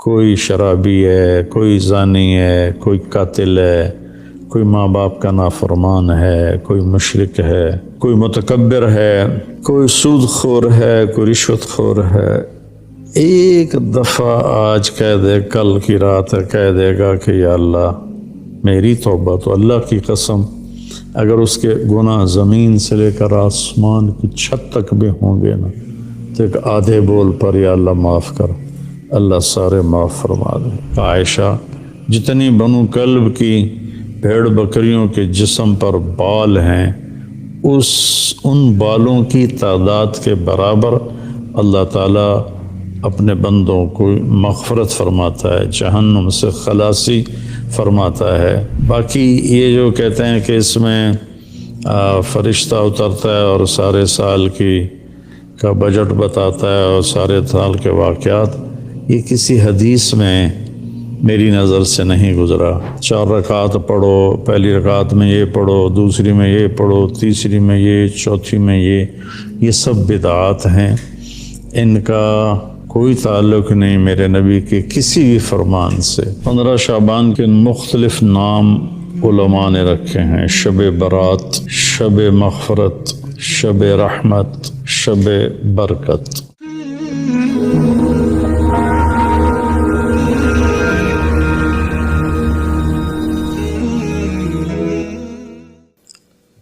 کوئی شرابی ہے، کوئی زانی ہے، کوئی قاتل ہے، کوئی ماں باپ کا نافرمان ہے، کوئی مشرک ہے، کوئی متکبر ہے، کوئی سود خور ہے، کوئی رشوت خور ہے، ایک دفعہ آج کہہ دے، کل کی رات کہہ دے گا کہ یا اللہ میری توبہ، تو اللہ کی قسم اگر اس کے گناہ زمین سے لے کر آسمان کی چھت تک بھی ہوں گے نا، تو ایک آدھے بول پر یا اللہ معاف کر، اللہ سارے معاف فرما دے۔ عائشہ، جتنی بنو کلب کی بھیڑ بکریوں کے جسم پر بال ہیں، ان بالوں کی تعداد کے برابر اللہ تعالیٰ اپنے بندوں کو مغفرت فرماتا ہے، جہنم سے خلاصی فرماتا ہے۔ باقی یہ جو کہتے ہیں کہ اس میں فرشتہ اترتا ہے اور سارے سال کا بجٹ بتاتا ہے اور سارے سال کے واقعات، یہ کسی حدیث میں میری نظر سے نہیں گزرا۔ 4 رکعات پڑھو، پہلی رکعت میں یہ پڑھو، دوسری میں یہ پڑھو، تیسری میں یہ، چوتھی میں یہ سب بدعات ہیں، ان کا کوئی تعلق نہیں میرے نبی کے کسی بھی فرمان سے۔ 15 شعبان کے مختلف نام علماء نے رکھے ہیں: شب برات، شب مغفرت، شب رحمت، شب برکت۔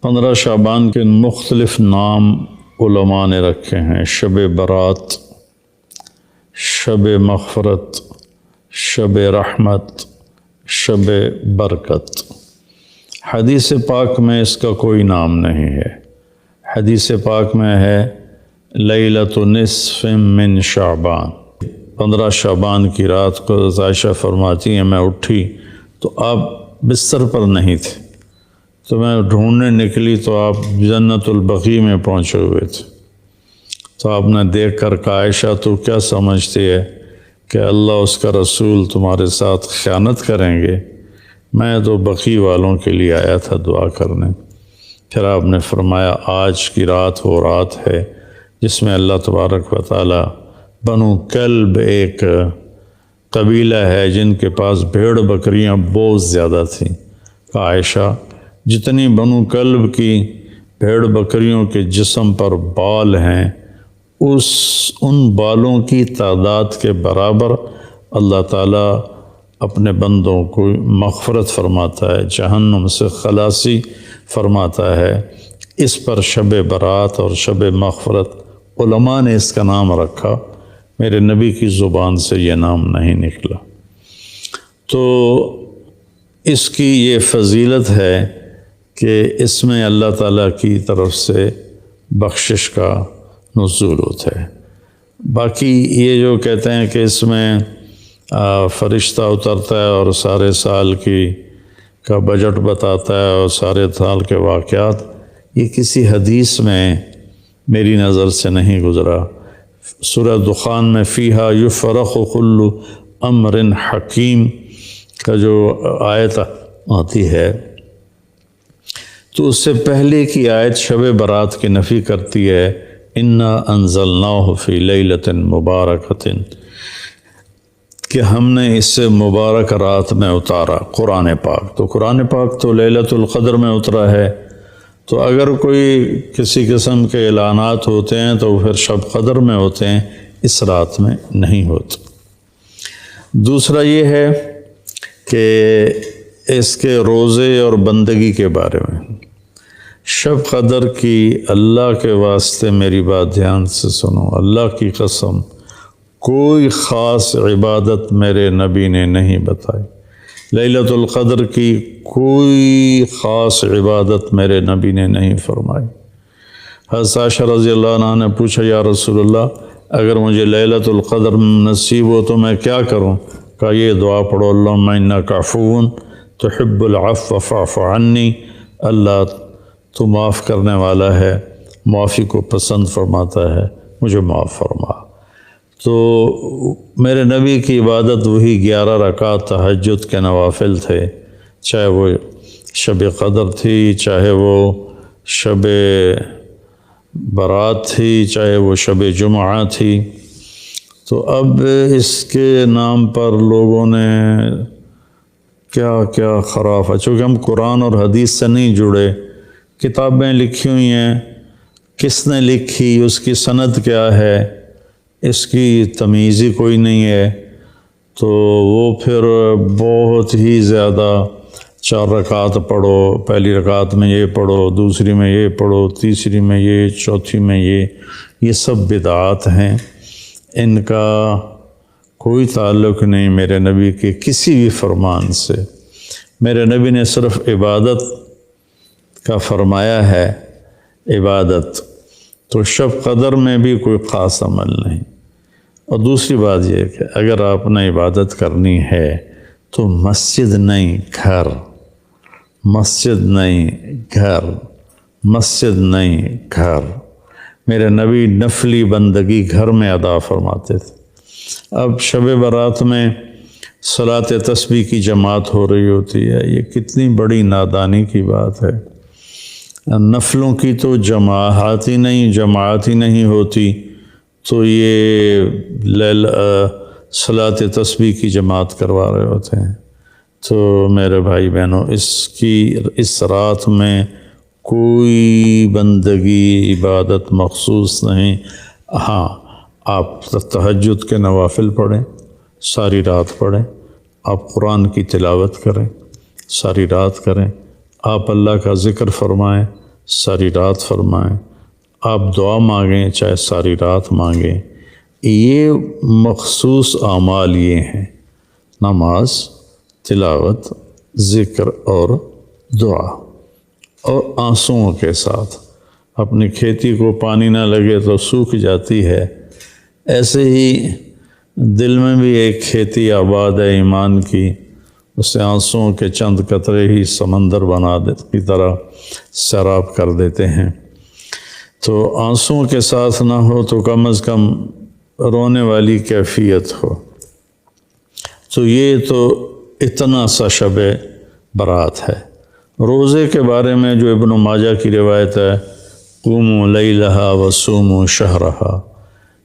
15 شعبان کے مختلف نام علماء نے رکھے ہیں: شب برات، شب مغفرت، شب رحمت، شب برکت۔ حدیث پاک میں اس کا کوئی نام نہیں ہے۔ حدیث پاک میں ہے لیلۃ نصف من شعبان، 15 شعبان کی رات کو عائشہ فرماتی ہیں میں اٹھی تو آپ بستر پر نہیں تھے، تو میں ڈھونڈنے نکلی تو آپ جنت البقیع میں پہنچے ہوئے تھے، تو آپ نے دیکھ کر کہا عائشہ تو کیا سمجھتی ہے کہ اللہ اس کا رسول تمہارے ساتھ خیانت کریں گے؟ میں تو بقیع والوں کے لیے آیا تھا دعا کرنے۔ پھر آپ نے فرمایا آج کی رات وہ رات ہے جس میں اللہ تبارک و تعالی بنو کلب ایک قبیلہ ہے جن کے پاس بھیڑ بکریاں بہت زیادہ تھیں، کہا عائشہ جتنی بنو کلب کی بھیڑ بکریوں کے جسم پر بال ہیں، ان بالوں کی تعداد کے برابر اللہ تعالیٰ اپنے بندوں کو مغفرت فرماتا ہے، جہنم سے خلاصی فرماتا ہے۔ اس پر شب برات اور شب مغفرت علماء نے اس کا نام رکھا، میرے نبی کی زبان سے یہ نام نہیں نکلا۔ تو اس کی یہ فضیلت ہے کہ اس میں اللہ تعالیٰ کی طرف سے بخشش کا نزول ہوتا ہے۔ باقی یہ جو کہتے ہیں کہ اس میں فرشتہ اترتا ہے اور سارے سال کا بجٹ بتاتا ہے اور سارے سال کے واقعات، یہ کسی حدیث میں میری نظر سے نہیں گزرا۔ سورہ دخان میں فیہا یفرق کل امر حکیم کا جو آیت آتی ہے، تو اس سے پہلے کی آیت شب برات کی نفی کرتی ہے، انا انزلناہ فی لیلۃ مبارکۃ، کہ ہم نے اس سے مبارک رات میں اتارا قرآن پاک۔ تو قرآن پاک تو لیلۃ القدر میں اترا ہے، تو اگر کوئی کسی قسم کے اعلانات ہوتے ہیں تو پھر شب قدر میں ہوتے ہیں، اس رات میں نہیں ہوتے۔ دوسرا یہ ہے کہ اس کے روزے اور بندگی کے بارے میں، شب قدر کی اللہ کے واسطے میری بات دھیان سے سنو، اللہ کی قسم کوئی خاص عبادت میرے نبی نے نہیں بتائی، لیلۃ القدر کی کوئی خاص عبادت میرے نبی نے نہیں فرمائی۔ حضرت عائشہ رضی اللہ عنہ نے پوچھا یا رسول اللہ اگر مجھے لیلۃ القدر نصیب ہو تو میں کیا کروں؟ کہا یہ دعا پڑھو، اللہم انک عفو تحب العفو فاعف عنی، اللہ تو معاف کرنے والا ہے، معافی کو پسند فرماتا ہے، مجھے معاف فرما۔ تو میرے نبی کی عبادت وہی 11 رکعت تہجد کے نوافل تھے، چاہے وہ شب قدر تھی، چاہے وہ شب برات تھی، چاہے وہ شب جمعہ تھی، تو اب اس کے نام پر لوگوں نے کیا کیا خرافہ، چونکہ ہم قرآن اور حدیث سے نہیں جڑے، کتابیں لکھی ہوئی ہیں، کس نے لکھی، اس کی سند کیا ہے، اس کی تمیز ہی کوئی نہیں ہے، تو وہ پھر بہت ہی زیادہ 4 رکعت پڑھو، پہلی رکعت میں یہ پڑھو، دوسری میں یہ پڑھو، تیسری میں یہ، چوتھی میں یہ سب بدعات ہیں، ان کا کوئی تعلق نہیں میرے نبی کے کسی بھی فرمان سے۔ میرے نبی نے صرف عبادت کا فرمایا ہے، عبادت، تو شب قدر میں بھی کوئی خاص عمل نہیں۔ اور دوسری بات یہ کہ اگر آپ نے عبادت کرنی ہے تو مسجد نہیں گھر، مسجد نہیں گھر، مسجد نہیں گھر۔ میرے نبی نفلی بندگی گھر میں ادا فرماتے تھے۔ اب شب برات میں صلاۃ تسبیح کی جماعت ہو رہی ہوتی ہے، یہ کتنی بڑی نادانی کی بات ہے۔ نفلوں کی تو جماعت ہی نہیں ہوتی، تو یہ صلاۃ تسبیح کی جماعت کروا رہے ہوتے ہیں۔ تو میرے بھائی بہنوں، اس رات میں کوئی بندگی عبادت مخصوص نہیں۔ ہاں، آپ تہجد کے نوافل پڑھیں، ساری رات پڑھیں، آپ قرآن کی تلاوت کریں، ساری رات کریں، آپ اللہ کا ذکر فرمائیں، ساری رات فرمائیں، آپ دعا مانگیں، چاہے ساری رات مانگیں۔ یہ مخصوص اعمال یہ ہیں: نماز، تلاوت، ذکر اور دعا، اور آنسوؤں کے ساتھ۔ اپنی کھیتی کو پانی نہ لگے تو سوکھ جاتی ہے، ایسے ہی دل میں بھی ایک کھیتی آباد ہے ایمان کی، اسے آنسوؤں کے چند قطرے ہی سمندر کی طرح سیراب کر دیتے ہیں۔ تو آنسوؤں کے ساتھ نہ ہو تو کم از کم رونے والی کیفیت ہو۔ تو یہ تو اتنا سا شب برات ہے۔ روزے کے بارے میں جو ابن ماجہ کی روایت ہے، قوموا لیلہا وصوموا شہرہا،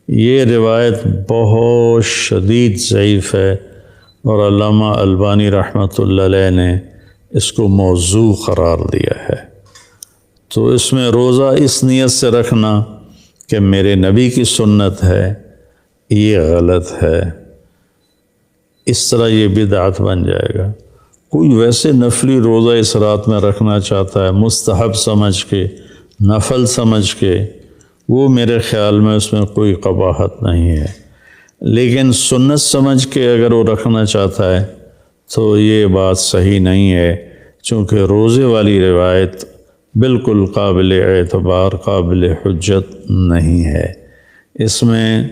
یہ روایت بہت شدید ضعیف ہے، اور علامہ البانی رحمۃ اللہ علیہ نے اس کو موضوع قرار دیا ہے۔ تو اس میں روزہ اس نیت سے رکھنا کہ میرے نبی کی سنت ہے، یہ غلط ہے، اس طرح یہ بدعت بن جائے گا۔ کوئی ویسے نفلی روزہ اس رات میں رکھنا چاہتا ہے مستحب سمجھ کے، نفل سمجھ کے، وہ میرے خیال میں اس میں کوئی قباحت نہیں ہے، لیکن سنت سمجھ کے اگر وہ رکھنا چاہتا ہے تو یہ بات صحیح نہیں ہے، چونکہ روزے والی روایت بالکل قابل اعتبار، قابل حجت نہیں ہے۔ اس میں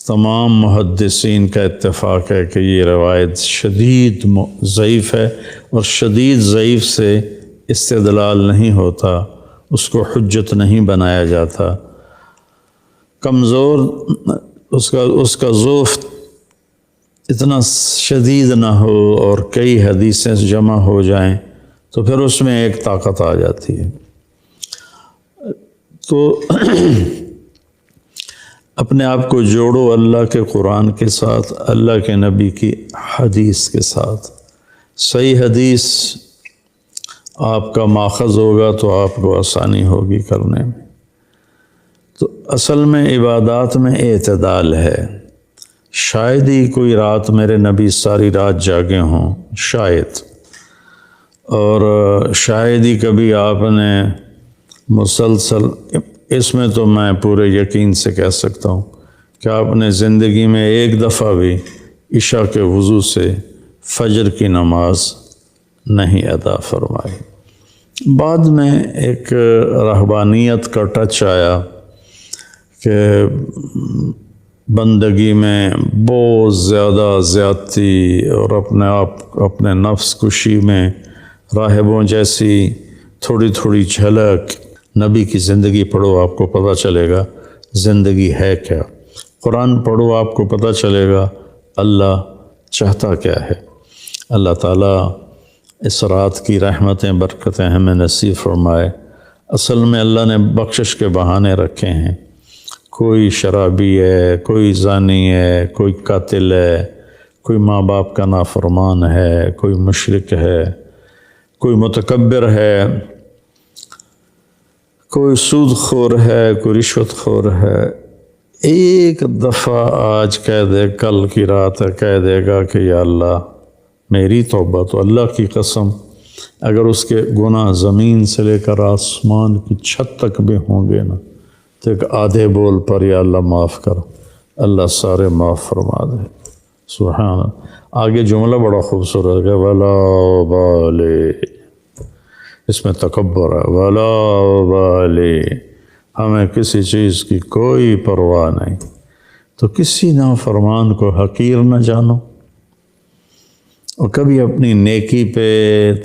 تمام محدثین کا اتفاق ہے کہ یہ روایت شدید ضعیف ہے، اور شدید ضعیف سے استدلال نہیں ہوتا، اس کو حجت نہیں بنایا جاتا۔ کمزور اس کا ضعف اتنا شدید نہ ہو اور کئی حدیثیں جمع ہو جائیں تو پھر اس میں ایک طاقت آ جاتی ہے۔ تو اپنے آپ کو جوڑو اللہ کے قرآن کے ساتھ، اللہ کے نبی کی حدیث کے ساتھ۔ صحیح حدیث آپ کا ماخذ ہوگا تو آپ کو آسانی ہوگی کرنے میں۔ تو اصل میں عبادات میں اعتدال ہے۔ شاید ہی کوئی رات میرے نبی ساری رات جاگے ہوں، شاید، اور شاید ہی کبھی آپ نے مسلسل، اس میں تو میں پورے یقین سے کہہ سکتا ہوں کہ آپ نے زندگی میں ایک دفعہ بھی عشاء کے وضو سے فجر کی نماز نہیں ادا فرمائی۔ بعد میں ایک رہبانیت کا ٹچ آیا کہ بندگی میں بہت زیادہ زیادتی اور اپنے نفس کشی میں راہبوں جیسی تھوڑی تھوڑی جھلک۔ نبی کی زندگی پڑھو، آپ کو پتہ چلے گا زندگی ہے کیا۔ قرآن پڑھو، آپ کو پتہ چلے گا اللہ چاہتا کیا ہے۔ اللہ تعالیٰ اس رات کی رحمتیں، برکتیں ہمیں نصیب فرمائے۔ اصل میں اللہ نے بخشش کے بہانے رکھے ہیں، کوئی شرابی ہے، کوئی زانی ہے، کوئی قاتل ہے، کوئی ماں باپ کا نافرمان ہے، کوئی مشرک ہے، کوئی متکبر ہے، کوئی سود خور ہے، کوئی رشوت خور ہے، ایک دفعہ آج کہہ دے، کل کی رات کہہ دے گا کہ یا اللہ میری توبہ، تو اللہ کی قسم اگر اس کے گناہ زمین سے لے کر آسمان کی چھت تک بھی ہوں گے نا، تو ایک آدھے بول پر یا اللہ معاف کر، اللہ سارے معاف فرما دے۔ سبحان اللہ۔ آگے جملہ بڑا خوبصورت ہے، ولا بالے، اس میں تکبر ہے، ولا بالے، ہمیں کسی چیز کی کوئی پرواہ نہیں، تو کسی نافرمان کو حقیر نہ جانو، اور کبھی اپنی نیکی پہ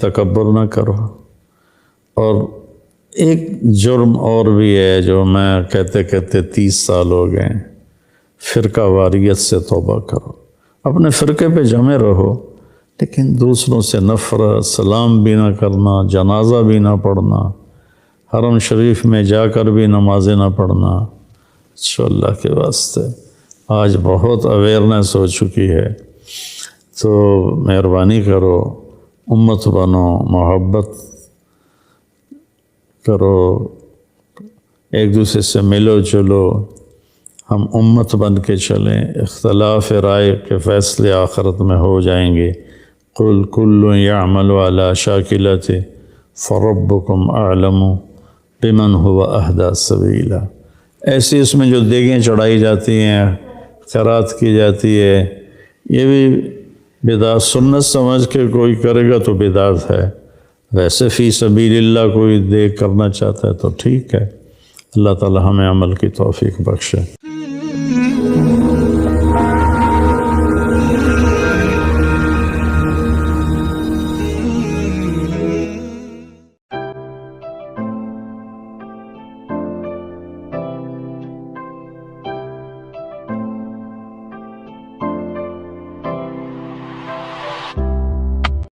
تکبر نہ کرو۔ اور ایک جرم اور بھی ہے جو میں کہتے کہتے 30 سال ہو گئے، فرقہ واریت سے توبہ کرو۔ اپنے فرقے پہ جمے رہو، لیکن دوسروں سے نفرت، سلام بھی نہ کرنا، جنازہ بھی نہ پڑھنا، حرم شریف میں جا کر بھی نمازیں نہ پڑھنا، اچھا اللہ کے واسطے آج بہت اویئرنیس ہو چکی ہے، تو مہربانی کرو، امت بنو، محبت کرو، ایک دوسرے سے ملو جلو، ہم امت بن کے چلیں، اختلاف رائے کے فیصلے آخرت میں ہو جائیں گے۔ قل کل یعمل علی شاکلتہ فربکم اعلم بمن هو اہدی سبیلا۔ ایسی اس میں جو دیگیں چڑھائی جاتی ہیں، خیرات کی جاتی ہے، یہ بھی بدعت، سنت سمجھ کے کوئی کرے گا تو بدعت ہے، ویسے فی سبیل اللہ کوئی دیکھ کرنا چاہتا ہے تو ٹھیک ہے۔ اللہ تعالی ہمیں عمل کی توفیق بخشے۔